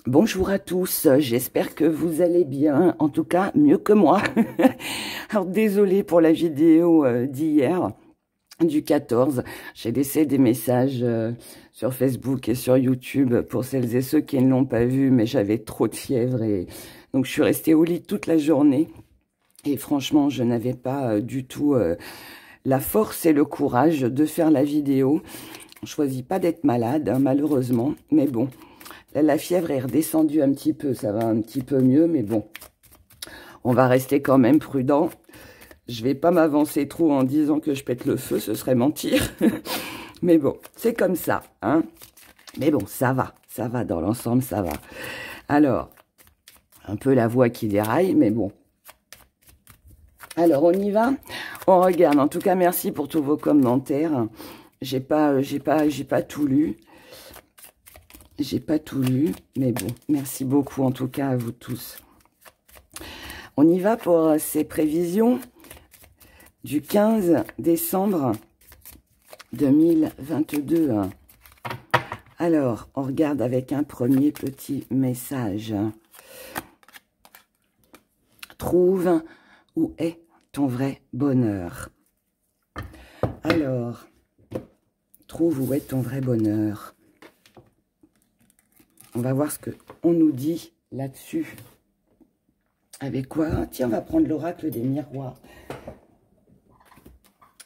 Bonjour à tous, j'espère que vous allez bien, en tout cas mieux que moi. Alors désolée pour la vidéo d'hier, du 14. J'ai laissé des messages sur Facebook et sur YouTube pour celles et ceux qui ne l'ont pas vu, mais j'avais trop de fièvre et donc je suis restée au lit toute la journée. Et franchement, je n'avais pas du tout la force et le courage de faire la vidéo. On ne choisit pas d'être malade, hein, malheureusement, mais bon. La fièvre est redescendue un petit peu, ça va un petit peu mieux, mais bon, on va rester quand même prudent. Je vais pas m'avancer trop en disant que je pète le feu, ce serait mentir. Mais bon, c'est comme ça, hein. Mais bon, ça va, dans l'ensemble, ça va. Alors, un peu la voix qui déraille, mais bon. Alors, on y va? On regarde. En tout cas, merci pour tous vos commentaires. J'ai pas tout lu. J'ai pas tout lu, mais bon, merci beaucoup en tout cas à vous tous. On y va pour ces prévisions du 15 décembre 2022. Alors, on regarde avec un premier petit message. Trouve où est ton vrai bonheur. Alors, trouve où est ton vrai bonheur. On va voir ce qu'on nous dit là-dessus. Avec quoi? Tiens, on va prendre l'oracle des miroirs.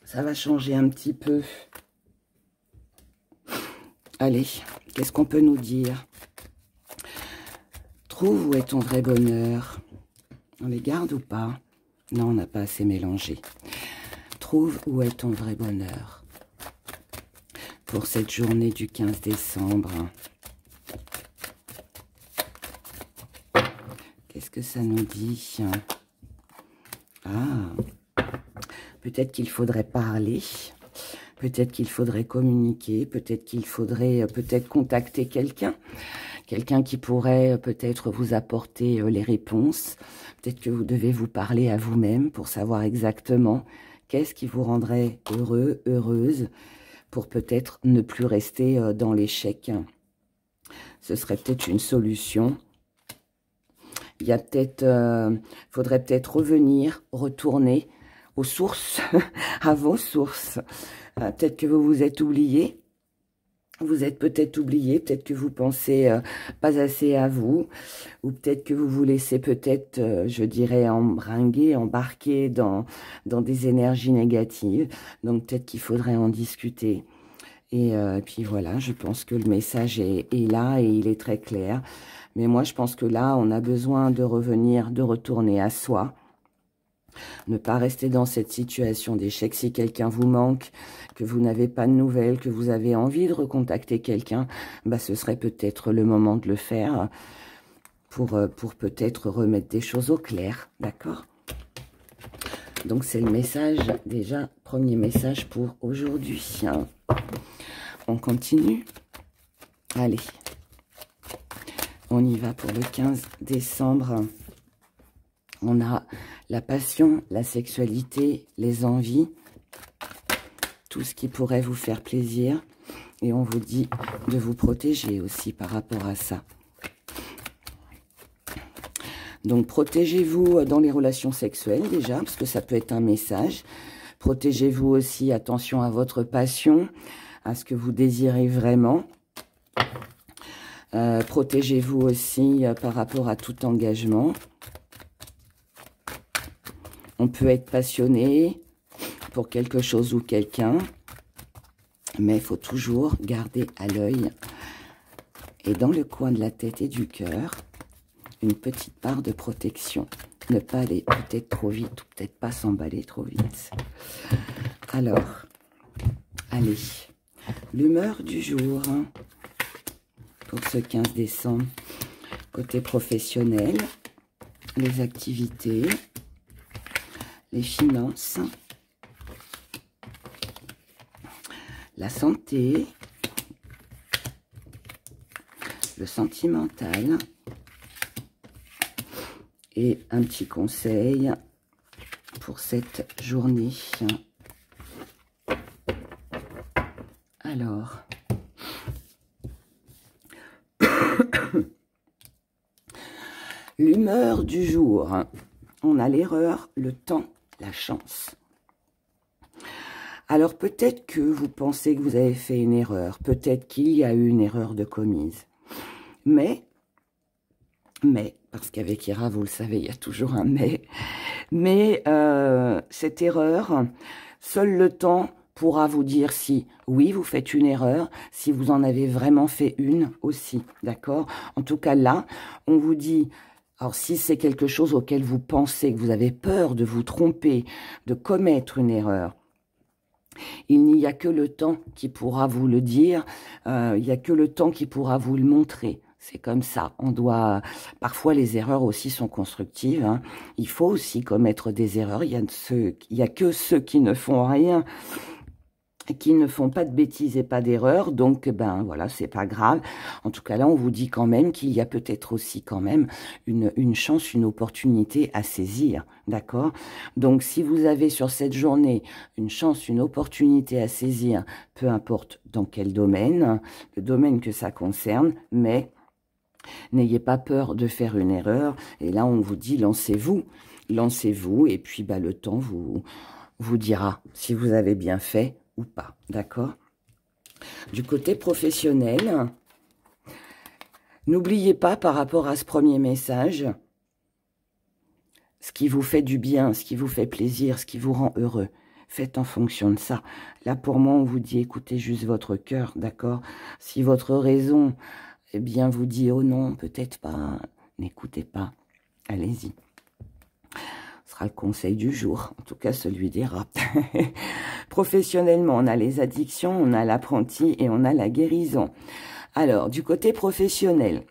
Ça va changer un petit peu. Allez, qu'est-ce qu'on peut nous dire? Trouve où est ton vrai bonheur. On les garde ou pas? Non, on n'a pas assez mélangé. Trouve où est ton vrai bonheur. Pour cette journée du 15 décembre. Qu'est-ce que ça nous dit? Ah, peut-être qu'il faudrait parler, peut-être qu'il faudrait communiquer, peut-être qu'il faudrait contacter quelqu'un qui pourrait peut-être vous apporter les réponses. Peut-être que vous devez vous parler à vous-même pour savoir exactement qu'est-ce qui vous rendrait heureux, heureuse, pour peut-être ne plus rester dans l'échec. Ce serait peut-être une solution. Il y a peut-être, faudrait peut-être revenir, retourner aux sources, à vos sources. Peut-être que vous vous êtes oublié. Vous êtes peut-être oublié, peut-être que vous pensez pas assez à vous, ou peut-être que vous vous laissez peut-être, je dirais, embarquer dans des énergies négatives. Donc peut-être qu'il faudrait en discuter. Et puis voilà, je pense que le message est là et il est très clair. Mais moi, je pense que là, on a besoin de revenir, de retourner à soi. Ne pas rester dans cette situation d'échec. Si quelqu'un vous manque, que vous n'avez pas de nouvelles, que vous avez envie de recontacter quelqu'un, bah, ce serait peut-être le moment de le faire pour peut-être remettre des choses au clair. D'accord? Donc, c'est le message, déjà, premier message pour aujourd'hui. On continue. Allez. On y va pour le 15 décembre. On a la passion, la sexualité, les envies, tout ce qui pourrait vous faire plaisir. Et on vous dit de vous protéger aussi par rapport à ça. Donc, protégez-vous dans les relations sexuelles déjà, parce que ça peut être un message. Protégez-vous aussi, attention à votre passion, à ce que vous désirez vraiment. Protégez-vous aussi par rapport à tout engagement. On peut être passionné pour quelque chose ou quelqu'un, mais il faut toujours garder à l'œil et dans le coin de la tête et du cœur une petite part de protection. Ne pas aller peut-être trop vite ou peut-être pas s'emballer trop vite. Alors, allez, l'humeur du jour. Pour ce 15 décembre, côté professionnel, les activités, les finances, la santé, le sentimental et un petit conseil pour cette journée. Alors, L'humeur du jour. On a l'erreur, le temps, la chance. Alors peut-être que vous pensez que vous avez fait une erreur. Peut-être qu'il y a eu une erreur de commise. Mais, parce qu'avec Ira, vous le savez, il y a toujours un mais cette erreur, seul le temps pourra vous dire si, oui, vous faites une erreur, si vous en avez vraiment fait une aussi, d'accord? En tout cas, là, on vous dit, alors si c'est quelque chose auquel vous pensez, que vous avez peur de vous tromper, de commettre une erreur, il n'y a que le temps qui pourra vous le dire, il n'y a que le temps qui pourra vous le montrer. C'est comme ça, on doit... Parfois, les erreurs aussi sont constructives. Hein. Il faut aussi commettre des erreurs. Il y a que ceux qui ne font rien, qui ne font pas de bêtises et pas d'erreurs. Donc, ben voilà, c'est pas grave. En tout cas, là, on vous dit quand même qu'il y a peut-être aussi quand même une chance, une opportunité à saisir. D'accord? Donc, si vous avez sur cette journée une chance, une opportunité à saisir, peu importe dans quel domaine, le domaine que ça concerne, mais... N'ayez pas peur de faire une erreur. Et là, on vous dit, lancez-vous. Lancez-vous. Et puis, bah, le temps vous dira si vous avez bien fait ou pas. D'accord? Du côté professionnel, n'oubliez pas par rapport à ce premier message, ce qui vous fait du bien, ce qui vous fait plaisir, ce qui vous rend heureux. Faites en fonction de ça. Là, pour moi, on vous dit, écoutez juste votre cœur. D'accord? Si votre raison... eh bien, vous dit, oh non, peut-être pas, n'écoutez pas, allez-y. Ce sera le conseil du jour, en tout cas celui des rats. Professionnellement, on a les addictions, on a l'apprenti et on a la guérison. Alors, du côté professionnel,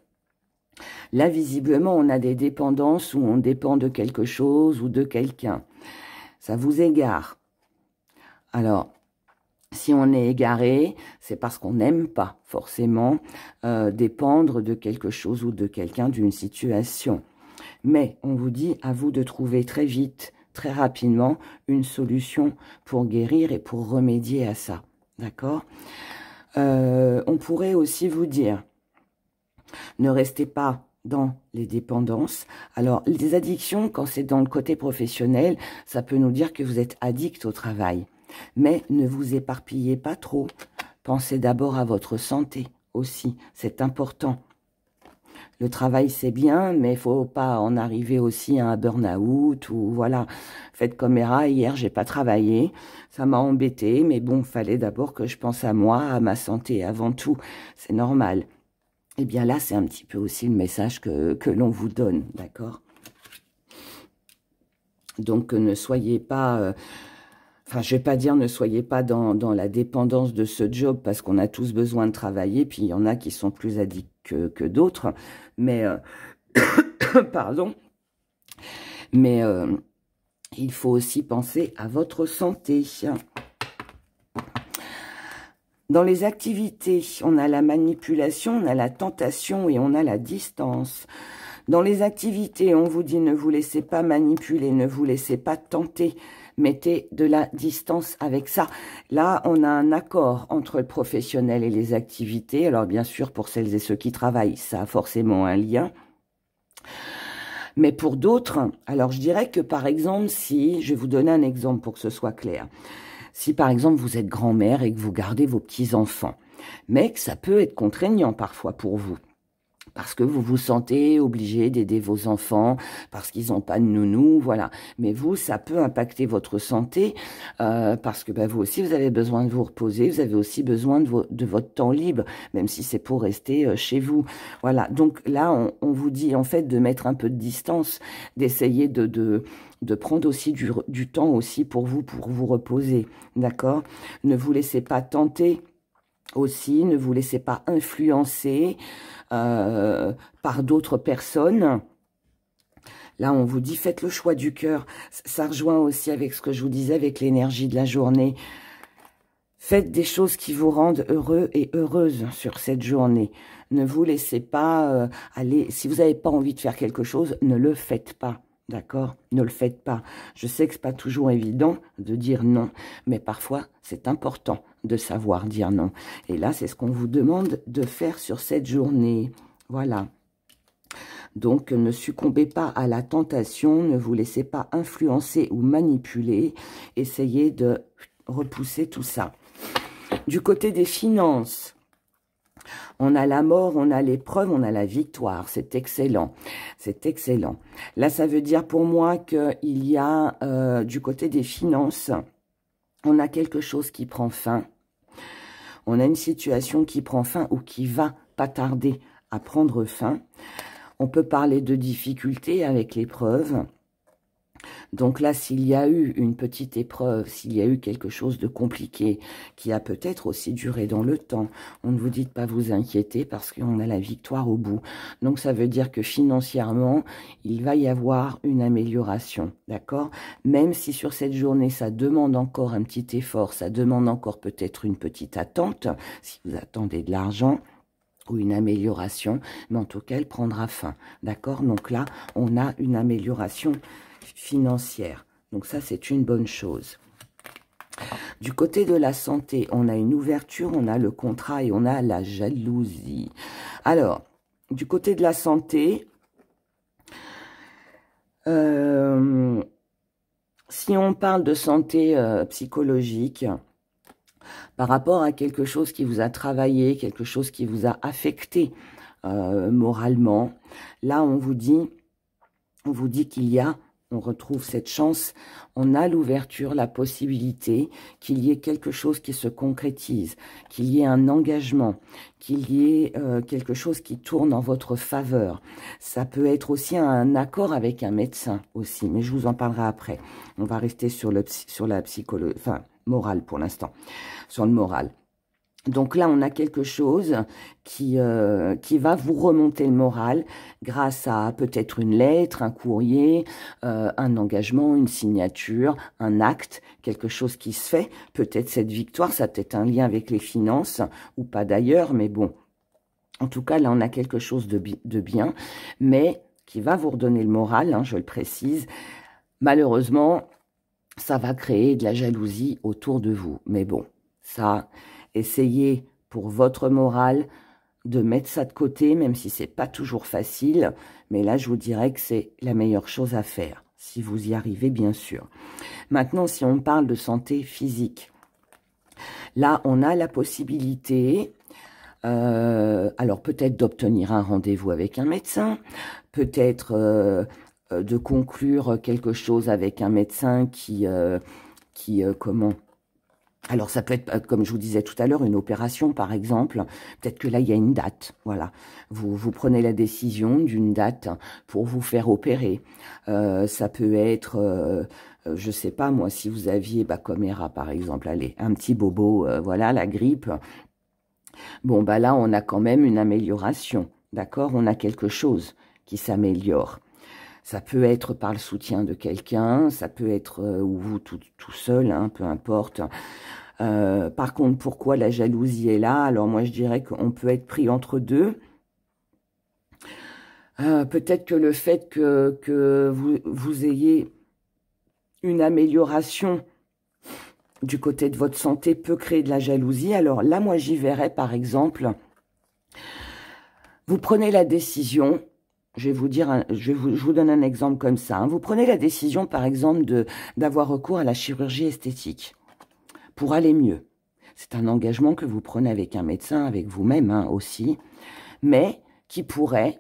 là, visiblement, on a des dépendances où on dépend de quelque chose ou de quelqu'un. Ça vous égare. Alors... si on est égaré, c'est parce qu'on n'aime pas forcément dépendre de quelque chose ou de quelqu'un, d'une situation. Mais on vous dit à vous de trouver très vite, très rapidement, une solution pour guérir et pour remédier à ça. D'accord? On pourrait aussi vous dire, ne restez pas dans les dépendances. Alors, les addictions, quand c'est dans le côté professionnel, ça peut nous dire que vous êtes addict au travail. Mais ne vous éparpillez pas trop. Pensez d'abord à votre santé aussi. C'est important. Le travail, c'est bien, mais il faut pas en arriver aussi à un burn-out ou voilà. Faites comme Hera, hier, j'ai pas travaillé. Ça m'a embêté, mais bon, fallait d'abord que je pense à moi, à ma santé avant tout. C'est normal. Eh bien là, c'est un petit peu aussi le message que l'on vous donne, d'accord? Donc, ne soyez pas... enfin, je vais pas dire ne soyez pas dans la dépendance de ce job parce qu'on a tous besoin de travailler, puis il y en a qui sont plus addicts que d'autres, mais pardon, mais il faut aussi penser à votre santé. Dans les activités, on a la manipulation, on a la tentation et on a la distance. Dans les activités, on vous dit ne vous laissez pas manipuler, ne vous laissez pas tenter. Mettez de la distance avec ça. Là, on a un accord entre le professionnel et les activités. Alors, bien sûr, pour celles et ceux qui travaillent, ça a forcément un lien. Mais pour d'autres, alors je dirais que, par exemple, si, je vais vous donner un exemple pour que ce soit clair. Si, par exemple, vous êtes grand-mère et que vous gardez vos petits-enfants, mais que ça peut être contraignant parfois pour vous. Parce que vous vous sentez obligé d'aider vos enfants, parce qu'ils n'ont pas de nounou, voilà. Mais vous, ça peut impacter votre santé, parce que vous aussi, vous avez besoin de vous reposer, vous avez aussi besoin de votre temps libre, même si c'est pour rester chez vous. Voilà, donc là, on vous dit en fait de mettre un peu de distance, d'essayer de prendre aussi du temps aussi pour vous reposer, d'accord? Ne vous laissez pas tenter aussi, ne vous laissez pas influencer par d'autres personnes. Là, on vous dit, faites le choix du cœur. Ça rejoint aussi avec ce que je vous disais, avec l'énergie de la journée. Faites des choses qui vous rendent heureux et heureuse sur cette journée. Ne vous laissez pas aller... Si vous n'avez pas envie de faire quelque chose, ne le faites pas. D'accord? Ne le faites pas. Je sais que c'est pas toujours évident de dire non, mais parfois, c'est important de savoir dire non. Et là, c'est ce qu'on vous demande de faire sur cette journée. Voilà. Donc, ne succombez pas à la tentation, ne vous laissez pas influencer ou manipuler. Essayez de repousser tout ça. Du côté des finances, on a la mort, on a l'épreuve, on a la victoire. C'est excellent. C'est excellent. Là, ça veut dire pour moi qu'il y a, du côté des finances, on a quelque chose qui prend fin. On a une situation qui prend fin ou qui va pas tarder à prendre fin. On peut parler de difficultés avec l'épreuve. Donc là, s'il y a eu une petite épreuve, s'il y a eu quelque chose de compliqué, qui a peut-être aussi duré dans le temps, on ne vous dit de pas vous inquiéter parce qu'on a la victoire au bout. Donc ça veut dire que financièrement, il va y avoir une amélioration, d'accord? Même si sur cette journée, ça demande encore un petit effort, ça demande encore peut-être une petite attente, si vous attendez de l'argent, ou une amélioration, mais en tout cas, elle prendra fin, d'accord? Donc là, on a une amélioration financière. Donc ça, c'est une bonne chose. Du côté de la santé, on a une ouverture, on a le contrat et on a la jalousie. Alors, du côté de la santé, si on parle de santé psychologique, par rapport à quelque chose qui vous a travaillé, quelque chose qui vous a affecté moralement, là, on vous dit qu'il y a, on retrouve cette chance, on a l'ouverture, la possibilité qu'il y ait quelque chose qui se concrétise, qu'il y ait un engagement, qu'il y ait quelque chose qui tourne en votre faveur. Ça peut être aussi un accord avec un médecin aussi, mais je vous en parlerai après. On va rester sur la psychologie, enfin, morale pour l'instant, sur le moral. Donc là, on a quelque chose qui va vous remonter le moral grâce à peut-être une lettre, un courrier, un engagement, une signature, un acte, quelque chose qui se fait. Peut-être cette victoire, ça a peut-être un lien avec les finances ou pas d'ailleurs, mais bon. En tout cas, là, on a quelque chose de bien, mais qui va vous redonner le moral, hein, je le précise. Malheureusement, ça va créer de la jalousie autour de vous. Mais bon, ça... Essayez pour votre morale de mettre ça de côté, même si c'est pas toujours facile. Mais là, je vous dirais que c'est la meilleure chose à faire, si vous y arrivez, bien sûr. Maintenant, si on parle de santé physique, là, on a la possibilité, alors peut-être d'obtenir un rendez-vous avec un médecin, peut-être de conclure quelque chose avec un médecin comment... Alors, ça peut être, comme je vous disais tout à l'heure, une opération, par exemple. Peut-être que là, il y a une date. Voilà. Vous prenez la décision d'une date pour vous faire opérer. Ça peut être, je sais pas, moi, si vous aviez, comme Hera, par exemple, allez, un petit bobo, voilà, la grippe. Bon, là, on a quand même une amélioration. D'accord? On a quelque chose qui s'améliore. Ça peut être par le soutien de quelqu'un, ça peut être ou vous tout seul, hein, peu importe. Par contre, pourquoi la jalousie est là? Alors moi, je dirais qu'on peut être pris entre deux. Peut-être que le fait que vous ayez une amélioration du côté de votre santé peut créer de la jalousie. Alors là, moi, j'y verrais, par exemple, vous prenez la décision... Je vais vous dire, je vous donne un exemple comme ça. Hein. Vous prenez la décision, par exemple, d'avoir recours à la chirurgie esthétique pour aller mieux. C'est un engagement que vous prenez avec un médecin, avec vous-même hein, aussi, mais qui pourrait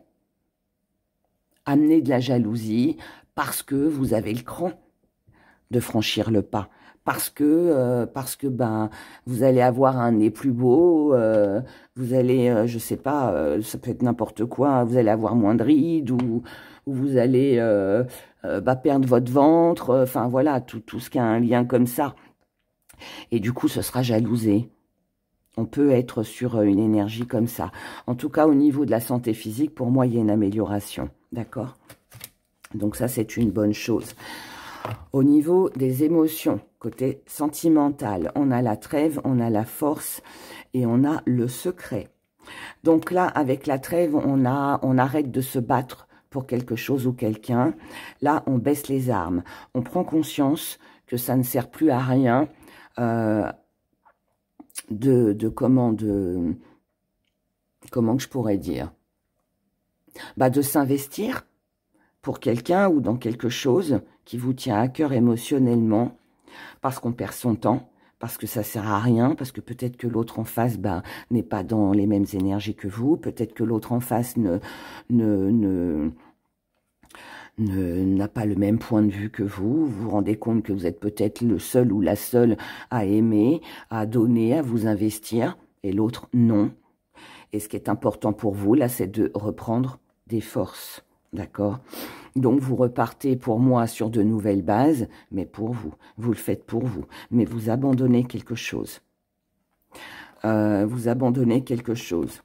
amener de la jalousie parce que vous avez le cran de franchir le pas. Parce que vous allez avoir un nez plus beau, vous allez, je sais pas, ça peut être n'importe quoi, vous allez avoir moins de rides ou vous allez perdre votre ventre, enfin voilà, tout ce qui a un lien comme ça. Et du coup, ce sera jalousé. On peut être sur une énergie comme ça. En tout cas, au niveau de la santé physique, pour moi, il y a une amélioration. D'accord? Donc ça, c'est une bonne chose. Au niveau des émotions, côté sentimental, on a la trêve, on a la force et on a le secret. Donc là, avec la trêve, on arrête de se battre pour quelque chose ou quelqu'un. Là, on baisse les armes. On prend conscience que ça ne sert plus à rien comment que je pourrais dire. de s'investir pour quelqu'un ou dans quelque chose qui vous tient à cœur émotionnellement, parce qu'on perd son temps, parce que ça sert à rien, parce que peut-être que l'autre en face n'est pas dans les mêmes énergies que vous, peut-être que l'autre en face n'a pas le même point de vue que vous. Vous vous rendez compte que vous êtes peut-être le seul ou la seule à aimer, à donner, à vous investir, et l'autre non. Et ce qui est important pour vous, là, c'est de reprendre des forces, d'accord? Donc, vous repartez pour moi sur de nouvelles bases, mais pour vous. Vous le faites pour vous. Mais vous abandonnez quelque chose. Vous abandonnez quelque chose.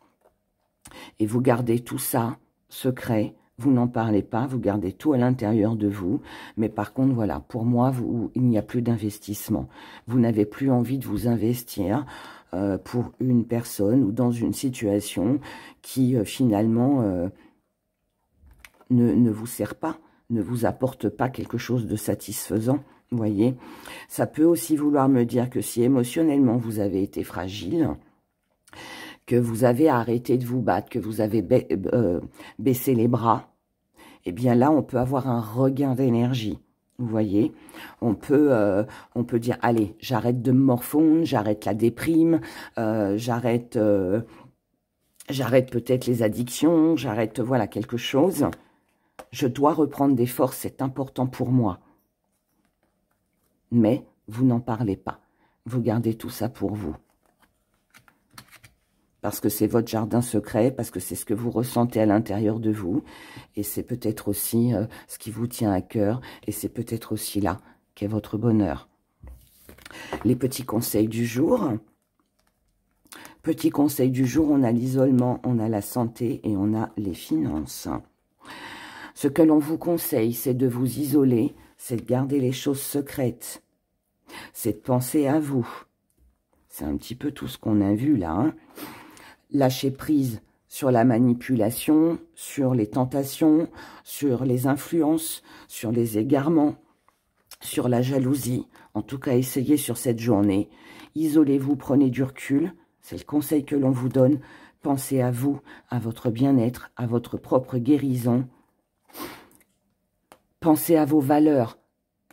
Et vous gardez tout ça secret. Vous n'en parlez pas. Vous gardez tout à l'intérieur de vous. Mais par contre, voilà, pour moi, il n'y a plus d'investissement. Vous n'avez plus envie de vous investir pour une personne ou dans une situation qui, finalement... ne vous sert pas, ne vous apporte pas quelque chose de satisfaisant, vous voyez. Ça peut aussi vouloir me dire que si émotionnellement vous avez été fragile, que vous avez arrêté de vous battre, que vous avez baissé les bras, eh bien là, on peut avoir un regain d'énergie. Vous voyez, on peut dire, allez, j'arrête de me morfondre, j'arrête la déprime, j'arrête peut-être les addictions, j'arrête, voilà, quelque chose. Je dois reprendre des forces, c'est important pour moi. Mais vous n'en parlez pas. Vous gardez tout ça pour vous. Parce que c'est votre jardin secret, parce que c'est ce que vous ressentez à l'intérieur de vous. Et c'est peut-être aussi ce qui vous tient à cœur. Et c'est peut-être aussi là qu'est votre bonheur. Les petits conseils du jour. Petits conseils du jour, on a l'isolement, on a la santé et on a les finances. Ce que l'on vous conseille, c'est de vous isoler, c'est de garder les choses secrètes, c'est de penser à vous. C'est un petit peu tout ce qu'on a vu là. Hein. Lâcher prise sur la manipulation, sur les tentations, sur les influences, sur les égarements, sur la jalousie. En tout cas, essayez sur cette journée. Isolez-vous, prenez du recul. C'est le conseil que l'on vous donne. Pensez à vous, à votre bien-être, à votre propre guérison. Pensez à vos valeurs,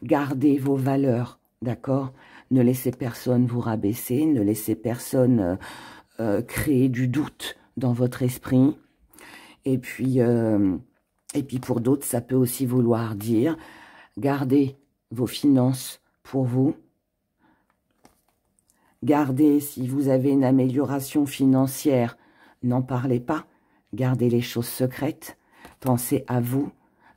gardez vos valeurs, d'accord? Ne laissez personne vous rabaisser, ne laissez personne créer du doute dans votre esprit. Et puis pour d'autres, ça peut aussi vouloir dire, gardez vos finances pour vous. Gardez, si vous avez une amélioration financière, n'en parlez pas. Gardez les choses secrètes. Pensez à vous,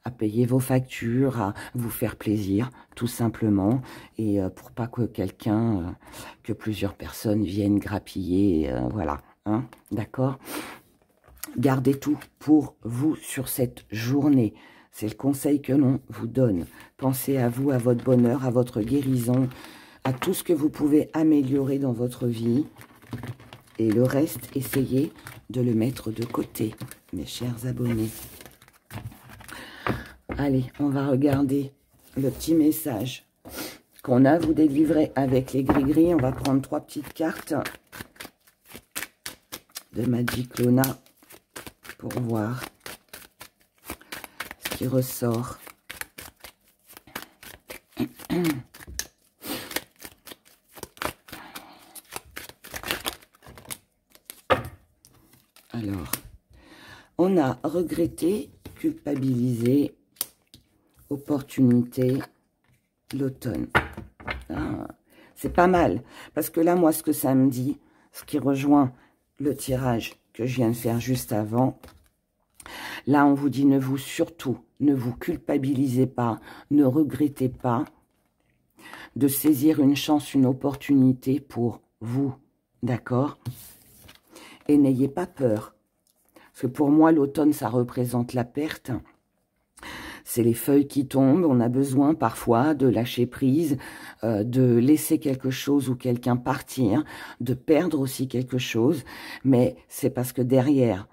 à payer vos factures, à vous faire plaisir, tout simplement, et pour pas que que plusieurs personnes viennent grappiller, voilà, hein, d'accord? Gardez tout pour vous sur cette journée. C'est le conseil que l'on vous donne. Pensez à vous, à votre bonheur, à votre guérison, à tout ce que vous pouvez améliorer dans votre vie. Et le reste, essayez de le mettre de côté, mes chers abonnés. Allez, on va regarder le petit message qu'on a à vous délivrer avec les gris-gris. On va prendre 3 petites cartes de Magic Luna pour voir ce qui ressort. Alors, on a regretté, culpabilisé, opportunité, l'automne. Ah, c'est pas mal. Parce que là, moi, ce que ça me dit, ce qui rejoint le tirage que je viens de faire juste avant, là, on vous dit, surtout, ne vous culpabilisez pas, ne regrettez pas de saisir une chance, une opportunité pour vous, d'accord? Et n'ayez pas peur. Parce que pour moi, l'automne, ça représente la perte. C'est les feuilles qui tombent. On a besoin parfois de lâcher prise, de laisser quelque chose ou quelqu'un partir, de perdre aussi quelque chose. Mais c'est parce que derrière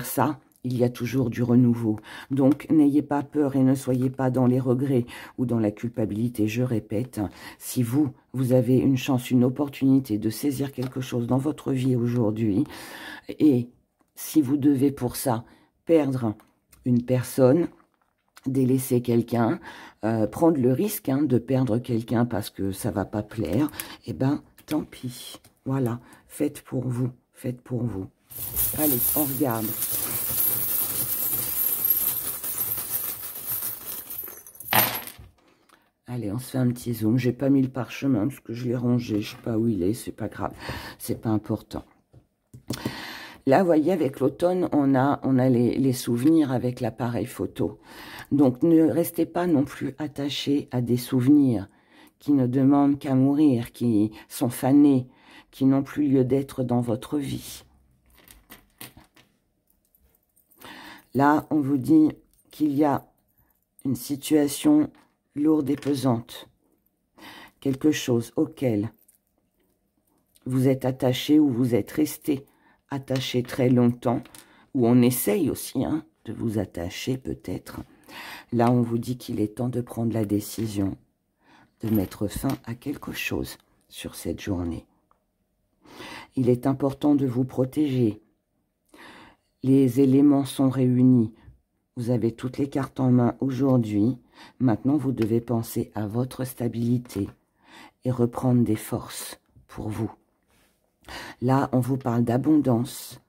ça, il y a toujours du renouveau. Donc, n'ayez pas peur et ne soyez pas dans les regrets ou dans la culpabilité. Je répète, si vous avez une chance, une opportunité de saisir quelque chose dans votre vie aujourd'hui et si vous devez pour ça perdre une personne, délaisser quelqu'un, prendre le risque de perdre quelqu'un parce que ça va pas plaire, eh ben, tant pis. Voilà, faites pour vous, faites pour vous. Allez, on regarde. Allez, on se fait un petit zoom. J'ai pas mis le parchemin parce que je l'ai rangé. Je sais pas où il est, c'est pas grave. C'est pas important. Là, vous voyez, avec l'automne, on a les souvenirs avec l'appareil photo. Donc, ne restez pas non plus attachés à des souvenirs qui ne demandent qu'à mourir, qui sont fanés, qui n'ont plus lieu d'être dans votre vie. Là, on vous dit qu'il y a une situation lourde et pesante, quelque chose auquel vous êtes attaché ou vous êtes resté attaché très longtemps, ou on essaye aussi de vous attacher peut-être. Là, on vous dit qu'il est temps de prendre la décision de mettre fin à quelque chose sur cette journée. Il est important de vous protéger. Les éléments sont réunis. Vous avez toutes les cartes en main aujourd'hui. Maintenant, vous devez penser à votre stabilité et reprendre des forces pour vous. Là, on vous parle d'abondance.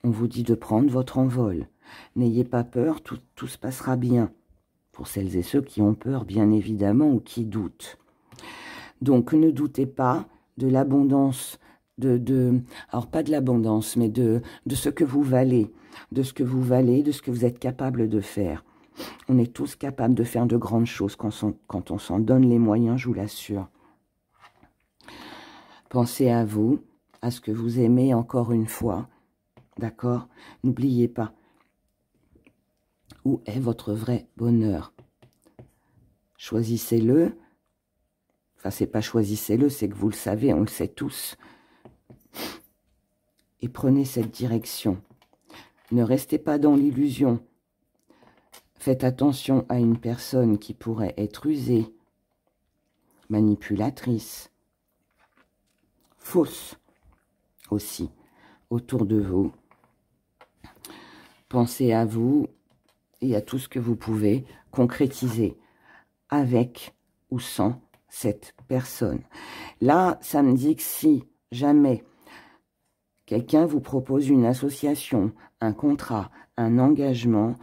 On vous dit de prendre votre envol. N'ayez pas peur, tout se passera bien. Pour celles et ceux qui ont peur, bien évidemment, ou qui doutent. Donc, ne doutez pas de l'abondance, alors pas de l'abondance, mais de ce que vous valez, de ce que vous êtes capable de faire. On est tous capables de faire de grandes choses quand on s'en donne les moyens, je vous l'assure. Pensez à vous, à ce que vous aimez encore une fois, d'accord? N'oubliez pas, où est votre vrai bonheur? Choisissez-le. Enfin, c'est pas choisissez-le, c'est que vous le savez, on le sait tous. Et prenez cette direction. Ne restez pas dans l'illusion. Faites attention à une personne qui pourrait être usée, manipulatrice, fausse aussi, autour de vous. Pensez à vous et à tout ce que vous pouvez concrétiser avec ou sans cette personne. Là, ça me dit que si jamais quelqu'un vous propose une association, un contrat, un engagement,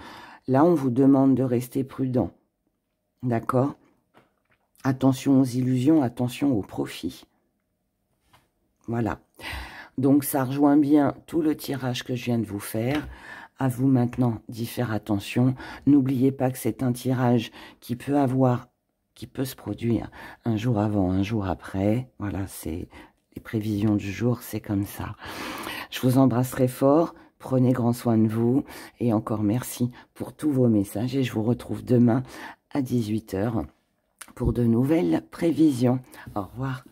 là, on vous demande de rester prudent. D'accord? Attention aux illusions, attention aux profits. Voilà. Donc, ça rejoint bien tout le tirage que je viens de vous faire. À vous maintenant d'y faire attention. N'oubliez pas que c'est un tirage qui peut se produire un jour avant, un jour après. Voilà, c'est les prévisions du jour, c'est comme ça. Je vous embrasse très fort. Prenez grand soin de vous. Et encore merci pour tous vos messages. Et je vous retrouve demain à 18 h pour de nouvelles prévisions. Au revoir.